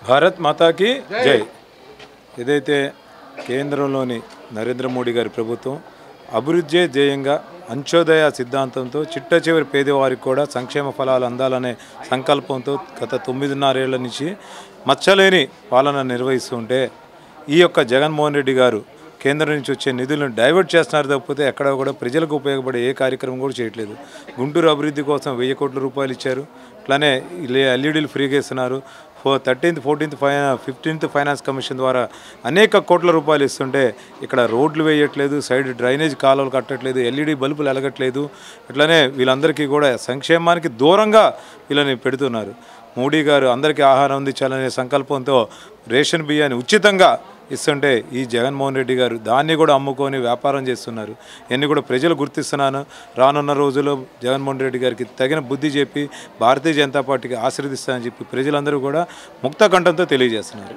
భారత్ మాతాకి జై. ఏదైతే కేంద్రంలోని నరేంద్ర మోడీ గారి ప్రభుత్వం అభివృద్ధి ధ్యేయంగా అంత్యోదయ సిద్ధాంతంతో చిట్ట చివరి పేదవారికి కూడా సంక్షేమ ఫలాలు అందాలనే సంకల్పంతో గత 9.5 ఏళ్ల నుంచి మచ్చలేని పాలన నిర్వహిస్తుంటే ఈ యొక్క జగన్మోహన్ రెడ్డి గారు కేంద్రం నుంచి వచ్చే నిధులను డైవర్ట్ చేస్తున్నారు తప్పితే ఎక్కడ కూడా ప్రజలకు ఉపయోగపడే ఏ కార్యక్రమం కూడా చేయట్లేదు. గుంటూరు అభివృద్ధి కోసం 1000 కోట్ల రూపాయలు ఇచ్చారు. అట్లానే ఎల్ఈడీలు ఫ్రీగా ఇస్తున్నారు. 13th, 14th, 15th finance commission ద్వారా అనేక కోట్ల రూపాయలు ఇస్తుంటే ఇక్కడ రోడ్లు వేయట్లేదు, సైడ్ డ్రైనేజ్ కాలువలు కట్టట్లేదు, ఎల్ఈడి బల్బులు ఎలగట్లేదు. అట్లనే వీళ్ళందరికీ కూడా సంక్షేమానికి దూరంగా వీళ్ళని పెడుతున్నారు. మోడీ గారు అందరికీ ఆహారం అందించాలనే సంకల్పంతో రేషన్ బియ్యాన్ని ఉచితంగా ఇస్తుంటే ఈ జగన్మోహన్ రెడ్డి గారు దాన్ని కూడా అమ్ముకొని వ్యాపారం చేస్తున్నారు. ఇవన్నీ కూడా ప్రజలు గుర్తిస్తున్నాను. రానున్న రోజుల్లో జగన్మోహన్ రెడ్డి గారికి తగిన బుద్ధి చెప్పి భారతీయ జనతా పార్టీకి ఆశీర్వదిస్తానని చెప్పి ప్రజలందరూ కూడా ముక్త కంఠంతో తెలియజేస్తున్నారు.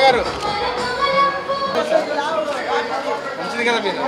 గారు మంచిది కదా మీరు